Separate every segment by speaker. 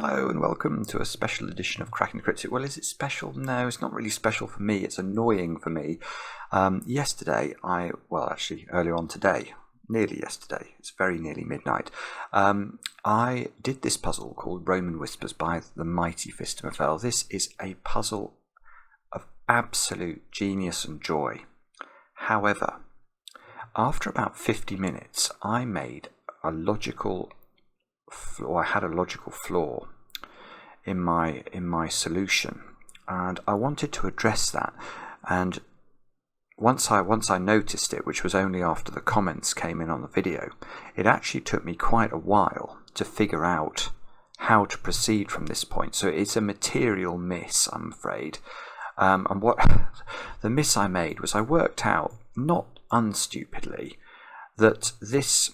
Speaker 1: Hello and welcome to a special edition of Cracking the Cryptid. Well, is it special? No, it's not really special for me. It's annoying for me. Yesterday, actually earlier on today, nearly yesterday, it's very nearly midnight, I did this puzzle called Roman Whispers by the mighty Phistomefel. This is a puzzle of absolute genius and joy. However, after about 50 minutes, I had a logical flaw in my solution, and I wanted to address that. And once I noticed it, which was only after the comments came in on the video, it actually took me quite a while to figure out how to proceed from this point. So it's a material miss, I'm afraid. And what the miss I made was I worked out, not unstupidly, that this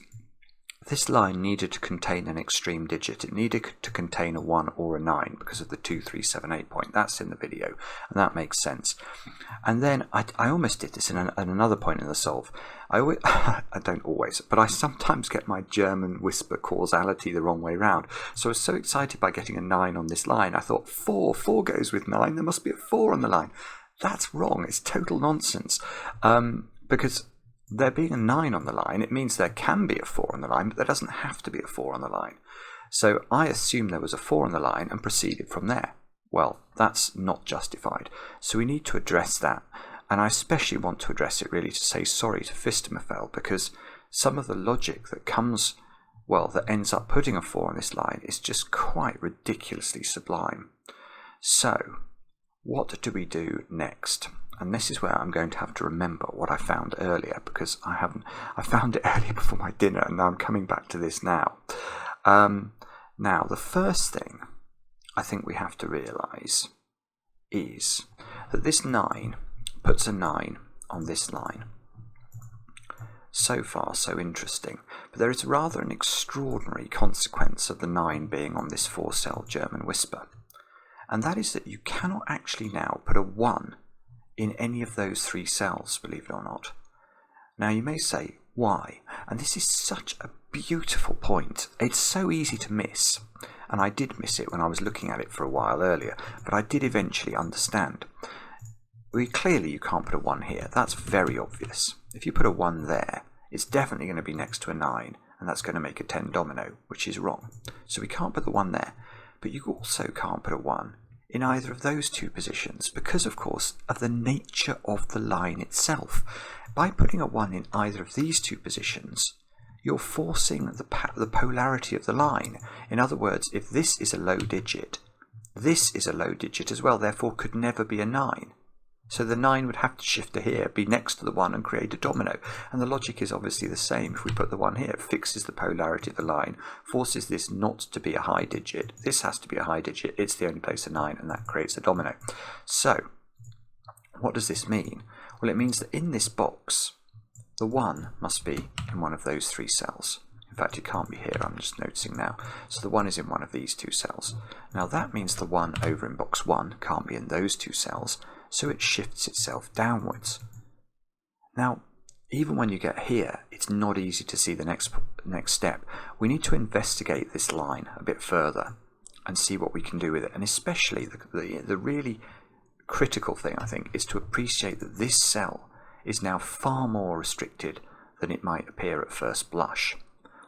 Speaker 1: line needed to contain an extreme digit. It needed to contain a 1 or a 9 because of the 2, 3, 7, 8 point. That's in the video, and that makes sense. And then I almost did this at another point in the solve. I don't always, but I sometimes get my German whisper causality the wrong way round. So I was so excited by getting a 9 on this line, I thought 4 goes with 9, there must be a 4 on the line. That's wrong, it's total nonsense. Because there being a 9 on the line, it means there can be a 4 on the line, but there doesn't have to be a 4 on the line. So I assumed there was a 4 on the line and proceeded from there. Well, that's not justified. So we need to address that. And I especially want to address it really to say sorry to Phistomefel, because some of the logic that that ends up putting a 4 on this line is just quite ridiculously sublime. So what do we do next? And this is where I'm going to have to remember what I found earlier, because I found it earlier before my dinner, and now I'm coming back to this now. Now, the first thing I think we have to realise is that this 9 puts a 9 on this line. So far, so interesting. But there is rather an extraordinary consequence of the 9 being on this 4-cell German whisper. And that is that you cannot actually now put a 1 in any of those 3 cells, believe it or not. Now you may say, why? And this is such a beautiful point. It's so easy to miss, and I did miss it when I was looking at it for a while earlier, but I did eventually understand. Clearly you can't put a 1 here, that's very obvious. If you put a 1 there, it's definitely going to be next to a 9, and that's going to make a 10 domino, which is wrong. So we can't put the 1 there, but you also can't put a 1 in either of those 2 positions, because of course of the nature of the line itself. By putting a 1 in either of these 2 positions, you're forcing the polarity of the line. In other words, if this is a low digit, this is a low digit as well, therefore could never be a 9. So the 9 would have to shift to here, be next to the 1 and create a domino. And the logic is obviously the same. If we put the 1 here, it fixes the polarity of the line, forces this not to be a high digit. This has to be a high digit. It's the only place a 9, and that creates a domino. So what does this mean? Well, it means that in this box, the 1 must be in one of those 3 cells. In fact, it can't be here, I'm just noticing now. So the 1 is in one of these 2 cells. Now that means the 1 over in box 1 can't be in those 2 cells, so it shifts itself downwards. Now, even when you get here, it's not easy to see the next step. We need to investigate this line a bit further and see what we can do with it. And especially the really critical thing, I think, is to appreciate that this cell is now far more restricted than it might appear at first blush.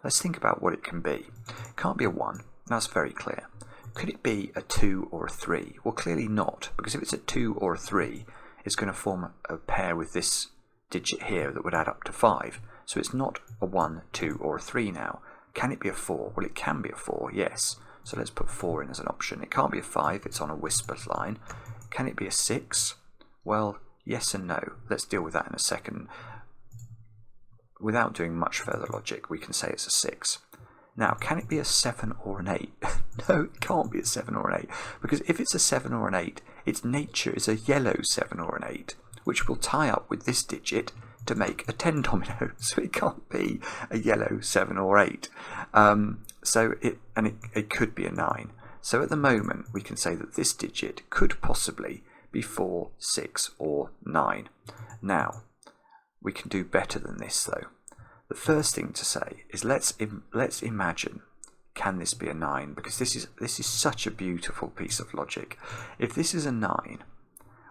Speaker 1: Let's think about what it can be. It can't be a 1, that's very clear. Could it be a 2 or a 3? Well, clearly not, because if it's a 2 or a 3, it's going to form a pair with this digit here that would add up to 5. So it's not a 1, 2, or a 3 now. Can it be a 4? Well, it can be a 4, yes. So let's put 4 in as an option. It can't be a 5, it's on a whisper line. Can it be a 6? Well, yes and no. Let's deal with that in a second. Without doing much further logic, we can say it's a 6. Now, can it be a 7 or an 8? No, it can't be a 7 or an 8, because if it's a 7 or an 8, its nature is a yellow 7 or an 8, which will tie up with this digit to make a 10 domino, so it can't be a yellow 7 or 8. It could be a 9. So at the moment, we can say that this digit could possibly be 4, 6, or 9. Now, we can do better than this, though. The first thing to say is let's imagine can this be a 9? Because this is such a beautiful piece of logic. If this is a 9,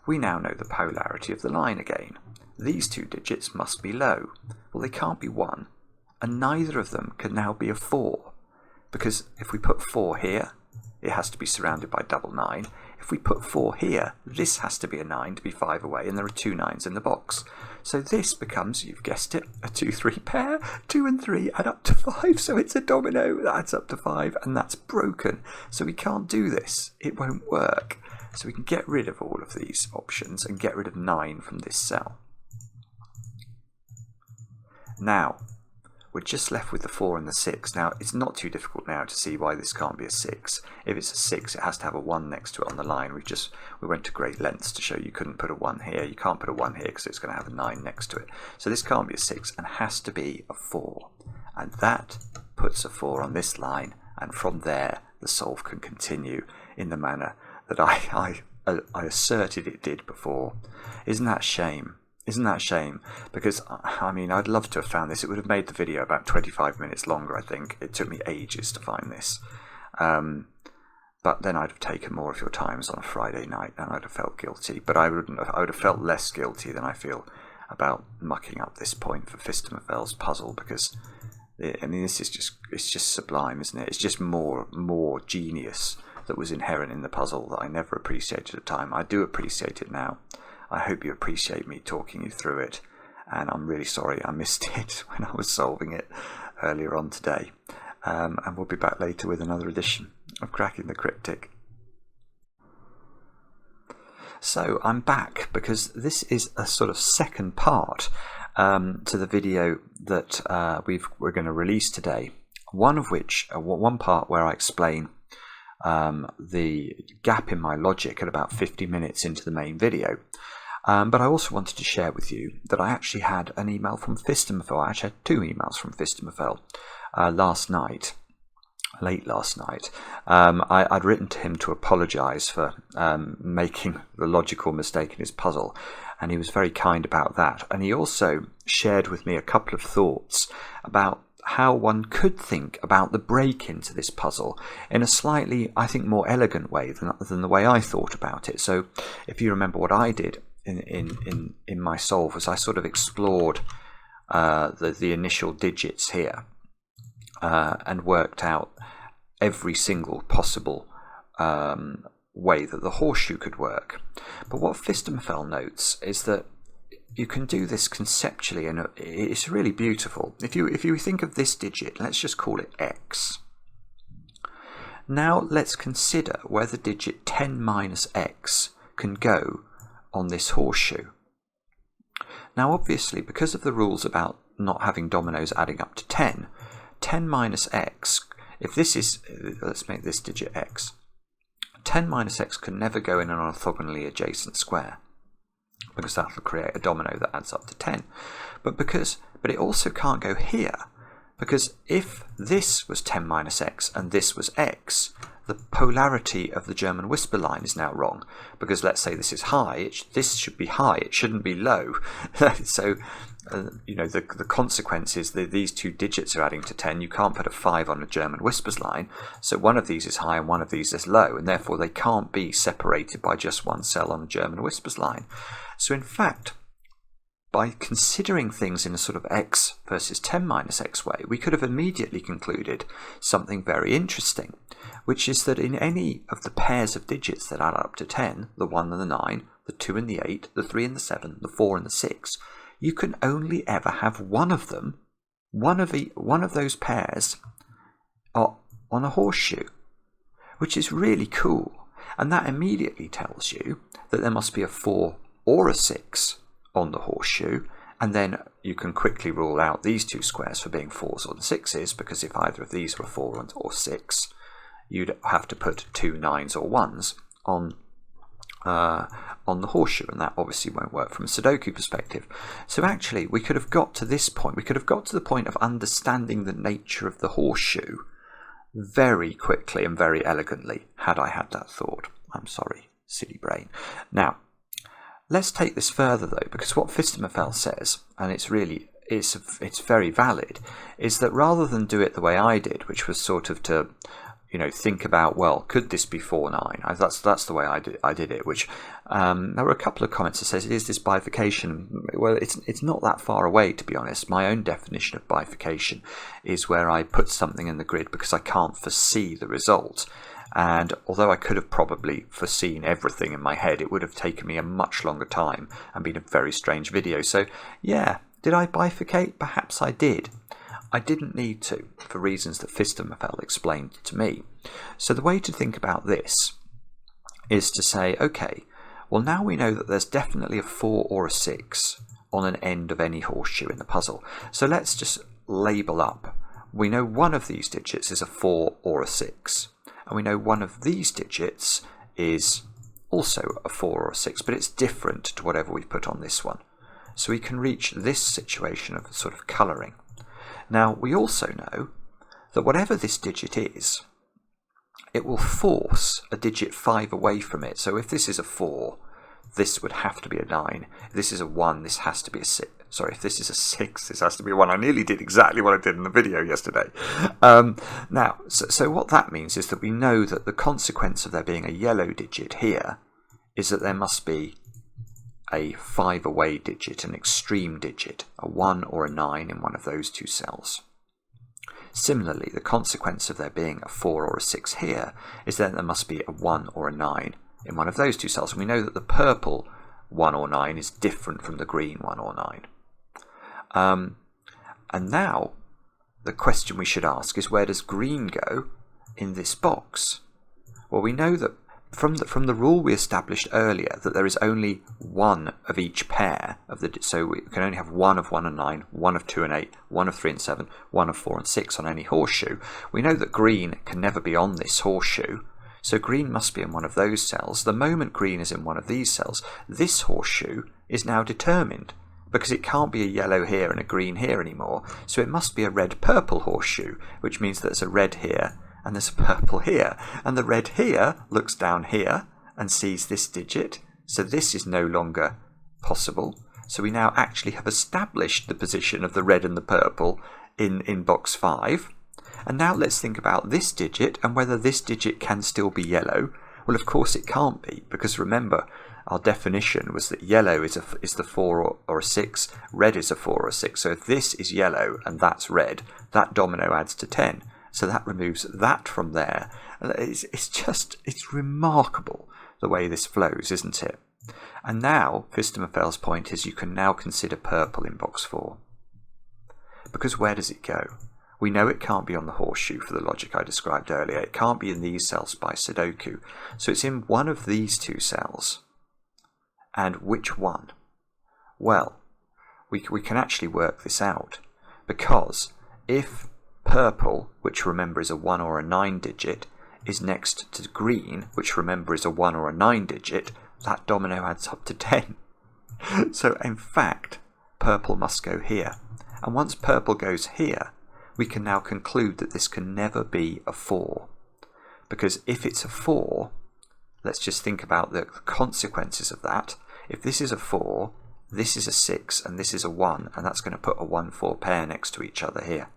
Speaker 1: we now know the polarity of the line again. These two digits must be low. Well, they can't be 1, and neither of them can now be a 4, because if we put 4 here, it has to be surrounded by double 9. If we put 4 here, this has to be a 9 to be 5 away, and there are 2 9s in the box. So this becomes, you've guessed it, a 2-3 pair. 2 and 3 add up to 5, so it's a domino that adds up to 5, and that's broken. So we can't do this. It won't work. So we can get rid of all of these options and get rid of 9 from this cell. Now, we're just left with the 4 and the 6. Now, it's not too difficult now to see why this can't be a 6. If it's a 6, it has to have a 1 next to it on the line. We went to great lengths to show you couldn't put a 1 here. You can't put a 1 here because it's going to have a 9 next to it. So this can't be a 6 and has to be a 4. And that puts a 4 on this line, and from there the solve can continue in the manner that I asserted it did before. Isn't that a shame? Isn't that a shame? Because, I mean, I'd love to have found this. It would have made the video about 25 minutes longer, I think. It took me ages to find this. But then I'd have taken more of your times on a Friday night, and I'd have felt guilty. But I would have felt less guilty than I feel about mucking up this point for Phistomeffel's puzzle, because, I mean, it's just sublime, isn't it? It's just more genius that was inherent in the puzzle that I never appreciated at the time. I do appreciate it now. I hope you appreciate me talking you through it, and I'm really sorry I missed it when I was solving it earlier on today. And we'll be back later with another edition of Cracking the Cryptic. So I'm back because this is a sort of second part to the video that we're going to release today. One part where I explain the gap in my logic at about 50 minutes into the main video. But I also wanted to share with you that I actually had an email from Phistomefel. I actually had 2 emails from Phistomefel late last night. I'd written to him to apologise for making the logical mistake in his puzzle, and he was very kind about that. And he also shared with me a couple of thoughts about how one could think about the break into this puzzle in a slightly, I think, more elegant way than the way I thought about it. So if you remember what I did in my solve, was I sort of explored the initial digits here and worked out every single possible way that the horseshoe could work. But what Phistomefel notes is that you can do this conceptually, and it's really beautiful. If you think of this digit, let's just call it x. Now let's consider where the digit 10 minus x can go on this horseshoe. Now obviously, because of the rules about not having dominoes adding up to 10, 10 minus x, if this is, let's make this digit x, 10 minus x can never go in an orthogonally adjacent square, because that will create a domino that adds up to 10. But it also can't go here, because if this was 10 minus x and this was x, the polarity of the German whisper line is now wrong, because let's say this is high, this should be high, it shouldn't be low. So the consequence is that these 2 digits are adding to 10. You can't put a 5 on a German whispers line, so one of these is high and one of these is low, and therefore they can't be separated by just one cell on a German whispers line. So in fact, by considering things in a sort of x versus 10 minus x way, we could have immediately concluded something very interesting, which is that in any of the pairs of digits that add up to 10, the 1 and the 9, the 2 and the 8, the 3 and the 7, the 4 and the 6, you can only ever have one of them, one of those pairs on a horseshoe, which is really cool. And that immediately tells you that there must be a 4 or a 6 on the horseshoe, and then you can quickly rule out these 2 squares for being 4s or 6s, because if either of these were 4 or 6, you'd have to put 2 9s or 1s on the horseshoe, and that obviously won't work from a Sudoku perspective. So actually we could have got to this point, we could have got to the point of understanding the nature of the horseshoe very quickly and very elegantly had I had that thought. I'm sorry, silly brain. Now, let's take this further though, because what Phistomefel says, and it's really it's very valid, is that rather than do it the way I did, which was sort of to, you know, think about, well, could this be 4, 9? That's the way I did it. Which there were a couple of comments that says, is this bifurcation? Well, it's not that far away, to be honest. My own definition of bifurcation is where I put something in the grid because I can't foresee the result. And although I could have probably foreseen everything in my head, it would have taken me a much longer time and been a very strange video. So yeah, did I bifurcate? Perhaps I did. I didn't need to, for reasons that Phistomefel explained to me. So the way to think about this is to say, okay, well, now we know that there's definitely a 4 or a 6 on an end of any horseshoe in the puzzle. So let's just label up. We know one of these digits is a 4 or a 6. And we know one of these digits is also a 4 or a 6, but it's different to whatever we put on this one. So we can reach this situation of sort of colouring. Now, we also know that whatever this digit is, it will force a digit 5 away from it. So if this is a 4, this would have to be a 9. If this is a 1, this has to be a 6. Sorry, if this is a 6, this has to be a 1. I nearly did exactly what I did in the video yesterday. Now, so what that means is that we know that the consequence of there being a yellow digit here is that there must be a 5 away digit, an extreme digit, a 1 or a 9 in one of those two cells. Similarly, the consequence of there being a 4 or a 6 here is that there must be a 1 or a 9 in one of those two cells. And we know that the purple 1 or 9 is different from the green 1 or 9. And now the question we should ask is, where does green go in this box? Well, we know that from the rule we established earlier that there is only one of each pair of the, so we can only have one of 1 and 9, one of 2 and 8, one of 3 and 7, one of 4 and 6 on any horseshoe. We know that green can never be on this horseshoe, so green must be in one of those cells. The moment green is in one of these cells, this horseshoe is now determined, because it can't be a yellow here and a green here anymore, so it must be a red-purple horseshoe, which means there's a red here and there's a purple here, and the red here looks down here and sees this digit, so this is no longer possible. So we now actually have established the position of the red and the purple in box 5. And now let's think about this digit and whether this digit can still be yellow. Well, of course it can't be, because remember, our definition was that yellow is the 4 or a 6, red is a 4 or a 6. So if this is yellow and that's red, that domino adds to 10. So that removes that from there. It's remarkable the way this flows, isn't it? And now, Phistomefel's point is you can now consider purple in box 4. Because where does it go? We know it can't be on the horseshoe for the logic I described earlier. It can't be in these cells by Sudoku. So it's in one of these two cells. And which one? Well, we can actually work this out. Because if purple, which remember is a 1 or a 9 digit, is next to green, which remember is a 1 or a 9 digit, that domino adds up to 10. So in fact, purple must go here. And once purple goes here, we can now conclude that this can never be a 4. Because if it's a 4, let's just think about the consequences of that. If this is a 4, this is a 6, and this is a 1, and that's going to put a 1-4 pair next to each other here.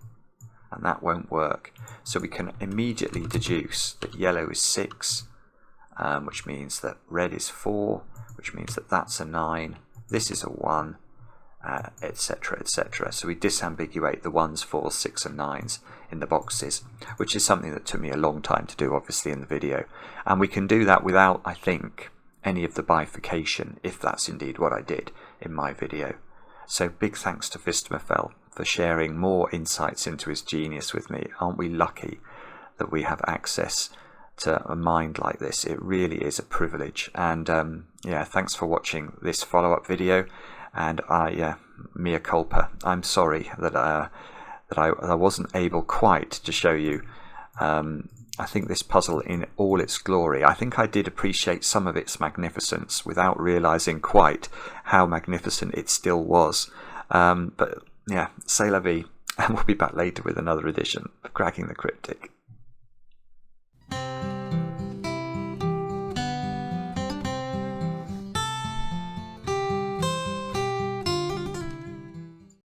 Speaker 1: And that won't work. So we can immediately deduce that yellow is 6, which means that red is 4, which means that that's a 9, this is a 1, etc, etc. So we disambiguate the 1s, 4s, 6 and 9s in the boxes, which is something that took me a long time to do, obviously, in the video. And we can do that without, I think, any of the bifurcation, if that's indeed what I did in my video. So big thanks to Phistomefel for sharing more insights into his genius with me. Aren't we lucky that we have access to a mind like this? It really is a privilege. And yeah, thanks for watching this follow-up video. And mea culpa. I'm sorry that I wasn't able quite to show you. I think this puzzle in all its glory. I think I did appreciate some of its magnificence without realizing quite how magnificent it still was. But yeah, c'est la vie, and we'll be back later with another edition of Cracking the Cryptic.